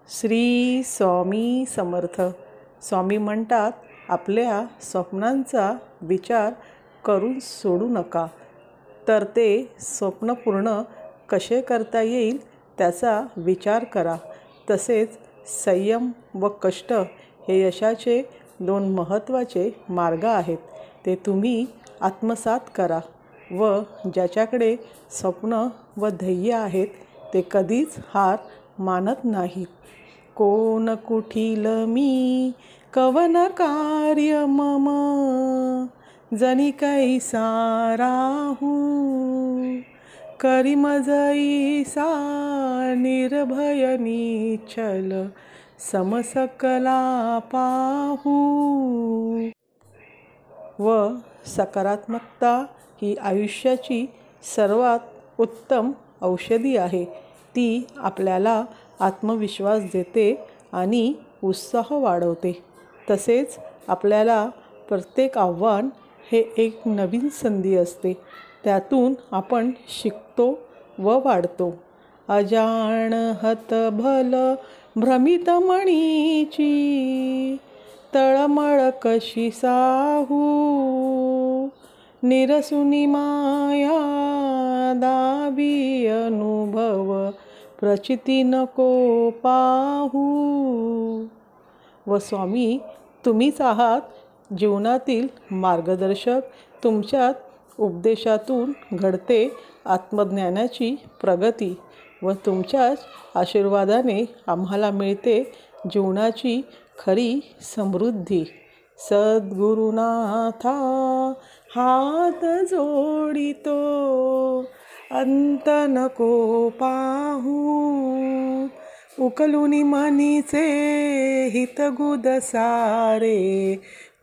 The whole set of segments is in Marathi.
श्री स्वामी समर्थ। स्वामी म्हणतात, आपल्या स्वप्नांचा विचार करून सोडू नका, तर ते स्वप्न पूर्ण कसे करता येईल त्याचा विचार करा। तसेच संयम व कष्ट हे यशाचे दोन महत्त्वाचे मार्ग आहेत, ते तुम्ही आत्मसात करा व ज्याच्याकडे स्वप्न व ध्येय आहेत ते कधीच हार मानत नाहीत। कोण कुठील मी कवन कार्य मम, जनी कैसा राहू करी मज ईसा, निर्भय निश्चल समसकला पाहू। व सकारात्मकता ही आयुष्याची सर्वात उत्तम औषधी आहे। ती आपल्याला आत्मविश्वास देते आणि उत्साह वाढवते। तसेच आपल्याला प्रत्येक आव्हान हे एक नवीन संधी असते, त्यातून आपण शिकतो व वाढतो। अजान हतभल भ्रमित मणीची, तळमळ कशी साहू निरसुनी माया, दावी अनुभव प्रचिती नको पाहू। व स्वामी तुम्हीच आहात जीवनातील मार्गदर्शक। तुमच्यात उपदेशातून घडते आत्मज्ञानाची प्रगती व तुमच्याच आशीर्वादाने आम्हाला मिळते जीवनाची खरी समृद्धी। सद्गुरुनाथा हात जोडितो, अंत नको पाहू उकलुनी मनीचे हितगुद सारे,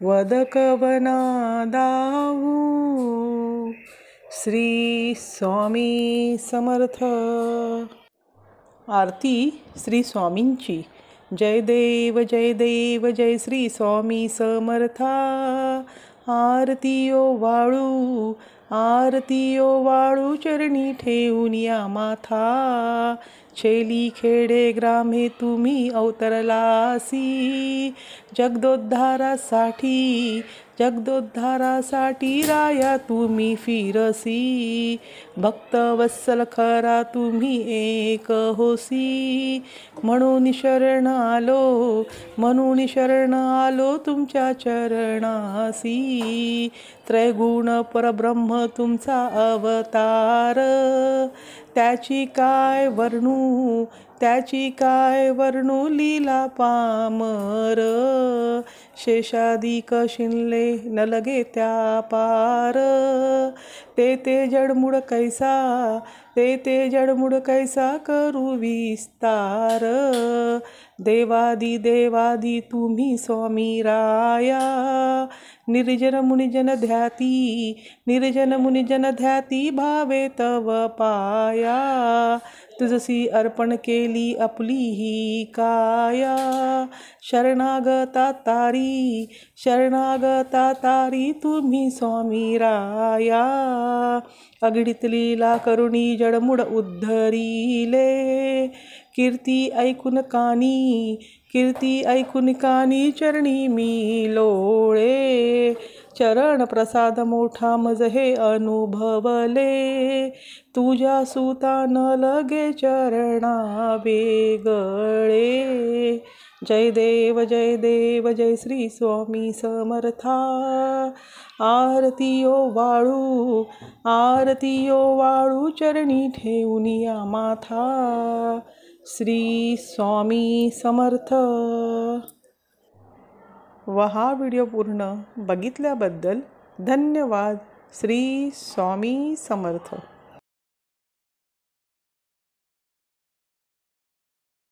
वद कवना दाहू। श्री स्वामी समर्थ। आरती श्री स्वामींची। जय देव जय देव जय श्री स्वामी समर्था। आरती ओ वाळू, आरती ओ वाळू चरणी ठेवून या माथा। छेली खेडे ग्रामे तुम्ही अवतरलासी, जगदोद्धारासाठी जगदोद्धारासाठी राया तुम्ही फिरसी। भक्तवत्सल खरा तुम्ही एक होसी, म्हणून शरण आलो म्हणून शरण आलो तुमच्या चरणासी। त्रैगुण परब्रह्म तुमचा अवतार, त्याची काय वर्णू त्याची काय वर्णू लीला पामर। शेषादिक शिनले न लगे त्या पार, ते जडमुड कैसा ते जडमुड कैसा करू विस्तार। देवादी देवादी तुम्ही स्वामी राया, निर्जन मुनिजन ध्याती भावे तव पाया। तुझसी अर्पण केली आपली ही काया, शरणागता तारी तुम्ही स्वामी राया। अगणित लीला करुणी जडमुड उद्धरिले, कीर्ती ऐकून कानी चरणी मी लोळे। चरण प्रसाद मोठा मज हे अनुभवले, तुझ्या सुता न लगे चरणा वेगळे। जय देव जय देव जय श्री स्वामी समर्था। आरती ओ वाळू चरणी ठेवून या माथा। श्री स्वामी समर्थ। व हा व्हिडिओ पूर्ण बघितल्याबद्दल धन्यवाद। श्री स्वामी समर्थ।